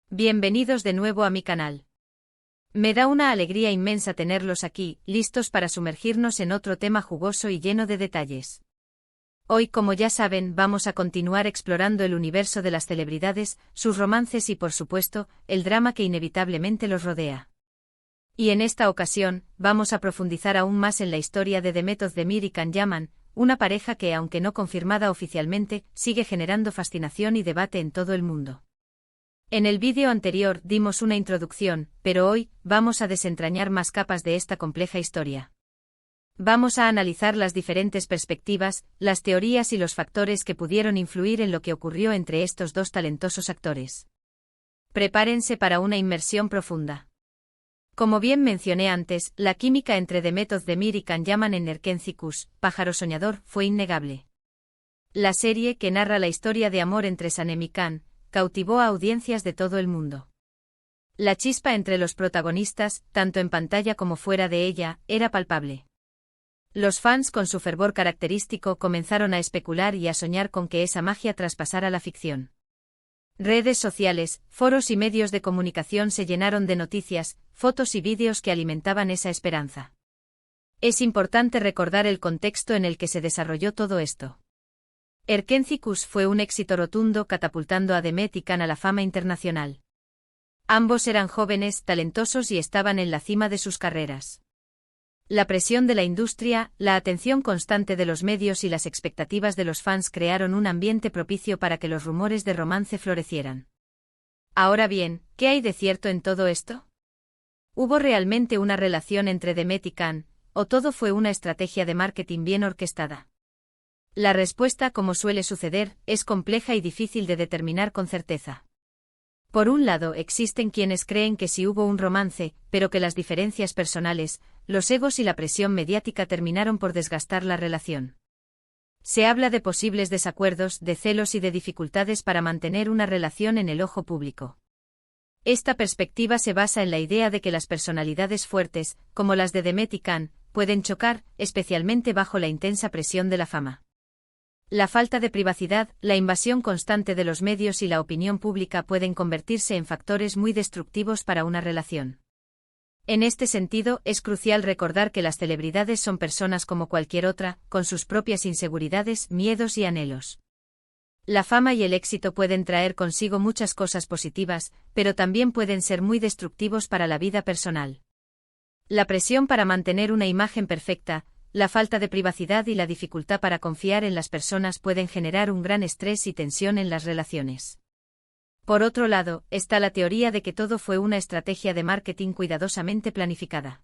Bienvenidos de nuevo a mi canal. Me da una alegría inmensa tenerlos aquí, listos para sumergirnos en otro tema jugoso y lleno de detalles. Hoy, como ya saben, vamos a continuar explorando el universo de las celebridades, sus romances y, por supuesto, el drama que inevitablemente los rodea. Y en esta ocasión, vamos a profundizar aún más en la historia de Demet Özdemir y Can Yaman, una pareja que, aunque no confirmada oficialmente, sigue generando fascinación y debate en todo el mundo. En el vídeo anterior dimos una introducción, pero hoy vamos a desentrañar más capas de esta compleja historia. Vamos a analizar las diferentes perspectivas, las teorías y los factores que pudieron influir en lo que ocurrió entre estos dos talentosos actores. Prepárense para una inmersión profunda. Como bien mencioné antes, la química entre Demet Özdemir y Can Yaman en Erkenci Kuş, Pájaro Soñador, fue innegable. La serie, que narra la historia de amor entre Sanem y Can, cautivó a audiencias de todo el mundo. La chispa entre los protagonistas, tanto en pantalla como fuera de ella, era palpable. Los fans, con su fervor característico, comenzaron a especular y a soñar con que esa magia traspasara la ficción. Redes sociales, foros y medios de comunicación se llenaron de noticias, fotos y vídeos que alimentaban esa esperanza. Es importante recordar el contexto en el que se desarrolló todo esto. Erkenci Kuş fue un éxito rotundo, catapultando a Demet y Can a la fama internacional. Ambos eran jóvenes, talentosos y estaban en la cima de sus carreras. La presión de la industria, la atención constante de los medios y las expectativas de los fans crearon un ambiente propicio para que los rumores de romance florecieran. Ahora bien, ¿qué hay de cierto en todo esto? ¿Hubo realmente una relación entre Demet y Can, o todo fue una estrategia de marketing bien orquestada? La respuesta, como suele suceder, es compleja y difícil de determinar con certeza. Por un lado, existen quienes creen que sí hubo un romance, pero que las diferencias personales, los egos y la presión mediática terminaron por desgastar la relación. Se habla de posibles desacuerdos, de celos y de dificultades para mantener una relación en el ojo público. Esta perspectiva se basa en la idea de que las personalidades fuertes, como las de Demet y Can, pueden chocar, especialmente bajo la intensa presión de la fama. La falta de privacidad, la invasión constante de los medios y la opinión pública pueden convertirse en factores muy destructivos para una relación. En este sentido, es crucial recordar que las celebridades son personas como cualquier otra, con sus propias inseguridades, miedos y anhelos. La fama y el éxito pueden traer consigo muchas cosas positivas, pero también pueden ser muy destructivos para la vida personal. La presión para mantener una imagen perfecta, la falta de privacidad y la dificultad para confiar en las personas pueden generar un gran estrés y tensión en las relaciones. Por otro lado, está la teoría de que todo fue una estrategia de marketing cuidadosamente planificada.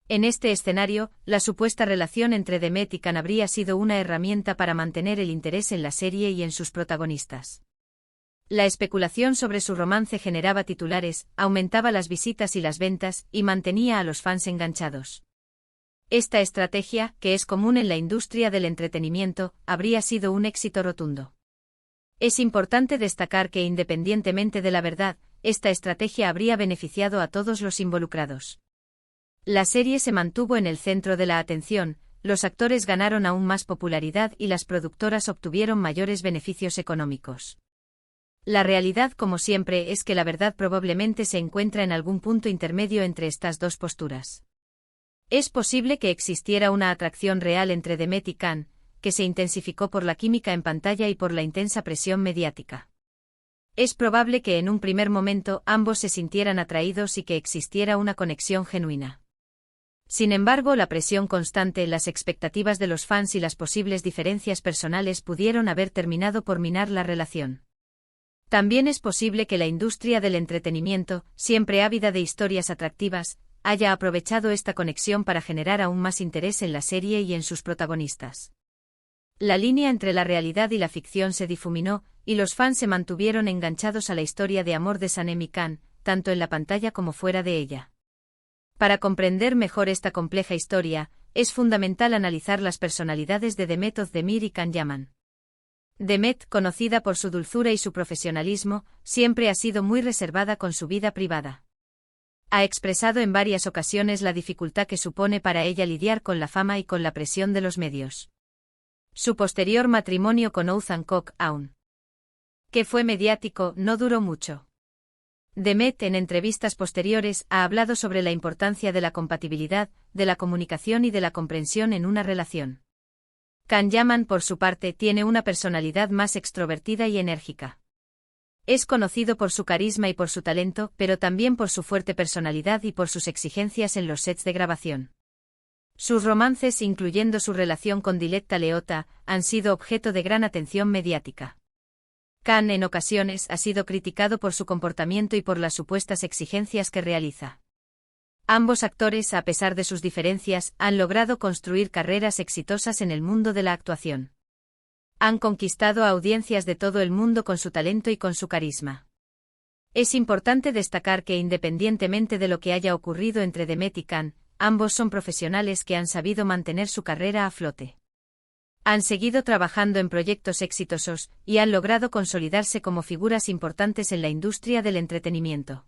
En este escenario, la supuesta relación entre Demet y Can habría sido una herramienta para mantener el interés en la serie y en sus protagonistas. La especulación sobre su romance generaba titulares, aumentaba las visitas y las ventas, y mantenía a los fans enganchados. Esta estrategia, que es común en la industria del entretenimiento, habría sido un éxito rotundo. Es importante destacar que, independientemente de la verdad, esta estrategia habría beneficiado a todos los involucrados. La serie se mantuvo en el centro de la atención, los actores ganaron aún más popularidad y las productoras obtuvieron mayores beneficios económicos. La realidad, como siempre, es que la verdad probablemente se encuentra en algún punto intermedio entre estas dos posturas. Es posible que existiera una atracción real entre Demet y Can, que se intensificó por la química en pantalla y por la intensa presión mediática. Es probable que en un primer momento ambos se sintieran atraídos y que existiera una conexión genuina. Sin embargo, la presión constante, las expectativas de los fans y las posibles diferencias personales pudieron haber terminado por minar la relación. También es posible que la industria del entretenimiento, siempre ávida de historias atractivas, haya aprovechado esta conexión para generar aún más interés en la serie y en sus protagonistas. La línea entre la realidad y la ficción se difuminó, y los fans se mantuvieron enganchados a la historia de amor de Sanem y Can, tanto en la pantalla como fuera de ella. Para comprender mejor esta compleja historia, es fundamental analizar las personalidades de Demet Özdemir y Can Yaman. Demet, conocida por su dulzura y su profesionalismo, siempre ha sido muy reservada con su vida privada. Ha expresado en varias ocasiones la dificultad que supone para ella lidiar con la fama y con la presión de los medios. Su posterior matrimonio con Oğuzhan Koç, aun que fue mediático, no duró mucho. Demet, en entrevistas posteriores, ha hablado sobre la importancia de la compatibilidad, de la comunicación y de la comprensión en una relación. Can Yaman, por su parte, tiene una personalidad más extrovertida y enérgica. Es conocido por su carisma y por su talento, pero también por su fuerte personalidad y por sus exigencias en los sets de grabación. Sus romances, incluyendo su relación con Diletta Leotta, han sido objeto de gran atención mediática. Can en ocasiones ha sido criticado por su comportamiento y por las supuestas exigencias que realiza. Ambos actores, a pesar de sus diferencias, han logrado construir carreras exitosas en el mundo de la actuación. Han conquistado a audiencias de todo el mundo con su talento y con su carisma. Es importante destacar que independientemente de lo que haya ocurrido entre Demet y Can, ambos son profesionales que han sabido mantener su carrera a flote. Han seguido trabajando en proyectos exitosos y han logrado consolidarse como figuras importantes en la industria del entretenimiento.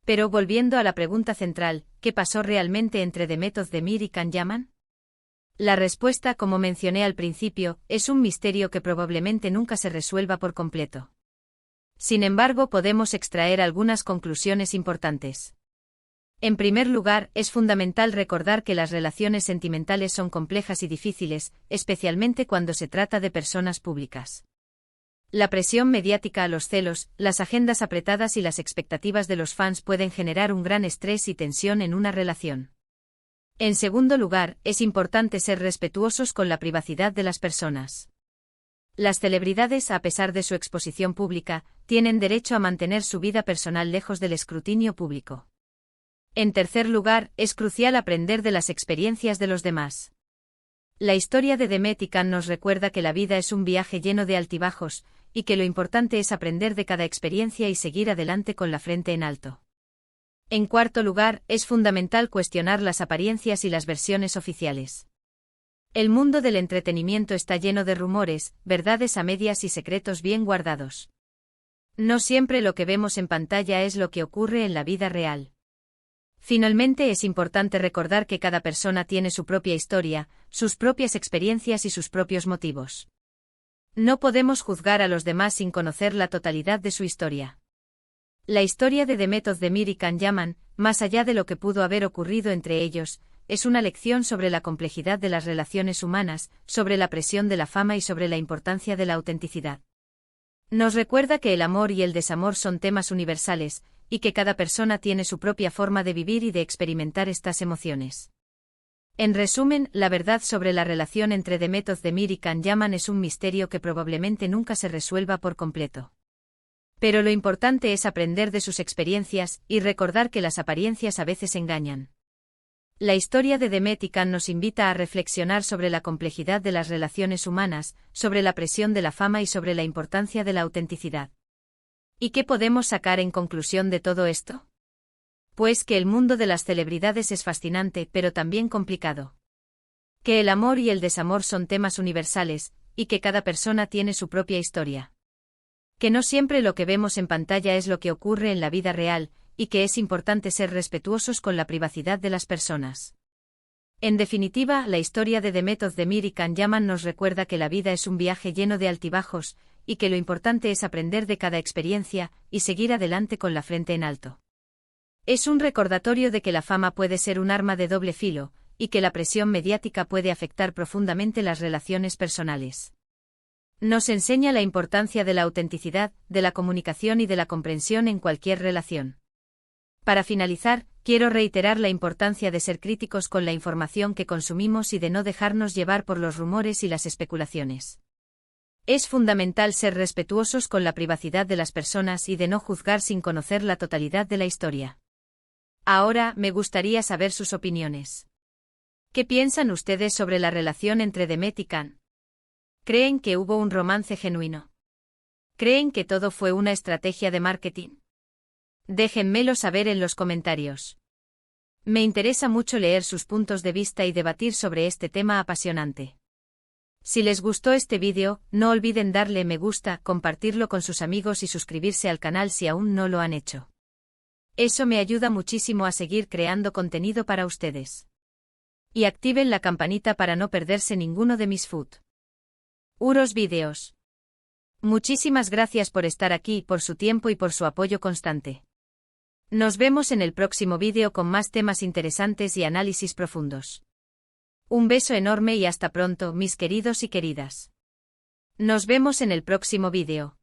Pero volviendo a la pregunta central, ¿qué pasó realmente entre Demet Özdemir y Can Yaman? La respuesta, como mencioné al principio, es un misterio que probablemente nunca se resuelva por completo. Sin embargo, podemos extraer algunas conclusiones importantes. En primer lugar, es fundamental recordar que las relaciones sentimentales son complejas y difíciles, especialmente cuando se trata de personas públicas. La presión mediática a los celos, las agendas apretadas y las expectativas de los fans pueden generar un gran estrés y tensión en una relación. En segundo lugar, es importante ser respetuosos con la privacidad de las personas. Las celebridades, a pesar de su exposición pública, tienen derecho a mantener su vida personal lejos del escrutinio público. En tercer lugar, es crucial aprender de las experiencias de los demás. La historia de Demet y Can nos recuerda que la vida es un viaje lleno de altibajos, y que lo importante es aprender de cada experiencia y seguir adelante con la frente en alto. En cuarto lugar, es fundamental cuestionar las apariencias y las versiones oficiales. El mundo del entretenimiento está lleno de rumores, verdades a medias y secretos bien guardados. No siempre lo que vemos en pantalla es lo que ocurre en la vida real. Finalmente, es importante recordar que cada persona tiene su propia historia, sus propias experiencias y sus propios motivos. No podemos juzgar a los demás sin conocer la totalidad de su historia. La historia de Demet Özdemir y Can Yaman, más allá de lo que pudo haber ocurrido entre ellos, es una lección sobre la complejidad de las relaciones humanas, sobre la presión de la fama y sobre la importancia de la autenticidad. Nos recuerda que el amor y el desamor son temas universales, y que cada persona tiene su propia forma de vivir y de experimentar estas emociones. En resumen, la verdad sobre la relación entre Demet Özdemir y Can Yaman es un misterio que probablemente nunca se resuelva por completo. Pero lo importante es aprender de sus experiencias y recordar que las apariencias a veces engañan. La historia de Demet y Can nos invita a reflexionar sobre la complejidad de las relaciones humanas, sobre la presión de la fama y sobre la importancia de la autenticidad. ¿Y qué podemos sacar en conclusión de todo esto? Pues que el mundo de las celebridades es fascinante pero también complicado. Que el amor y el desamor son temas universales, y que cada persona tiene su propia historia. Que no siempre lo que vemos en pantalla es lo que ocurre en la vida real, y que es importante ser respetuosos con la privacidad de las personas. En definitiva, la historia de Demet Özdemir y Can Yaman nos recuerda que la vida es un viaje lleno de altibajos, y que lo importante es aprender de cada experiencia, y seguir adelante con la frente en alto. Es un recordatorio de que la fama puede ser un arma de doble filo, y que la presión mediática puede afectar profundamente las relaciones personales. Nos enseña la importancia de la autenticidad, de la comunicación y de la comprensión en cualquier relación. Para finalizar, quiero reiterar la importancia de ser críticos con la información que consumimos y de no dejarnos llevar por los rumores y las especulaciones. Es fundamental ser respetuosos con la privacidad de las personas y de no juzgar sin conocer la totalidad de la historia. Ahora, me gustaría saber sus opiniones. ¿Qué piensan ustedes sobre la relación entre Demet y Can? ¿Creen que hubo un romance genuino? ¿Creen que todo fue una estrategia de marketing? Déjenmelo saber en los comentarios. Me interesa mucho leer sus puntos de vista y debatir sobre este tema apasionante. Si les gustó este vídeo, no olviden darle me gusta, compartirlo con sus amigos y suscribirse al canal si aún no lo han hecho. Eso me ayuda muchísimo a seguir creando contenido para ustedes. Y activen la campanita para no perderse ninguno de mis futuros vídeos. Muchísimas gracias por estar aquí, por su tiempo y por su apoyo constante. Nos vemos en el próximo vídeo con más temas interesantes y análisis profundos. Un beso enorme y hasta pronto, mis queridos y queridas. Nos vemos en el próximo vídeo.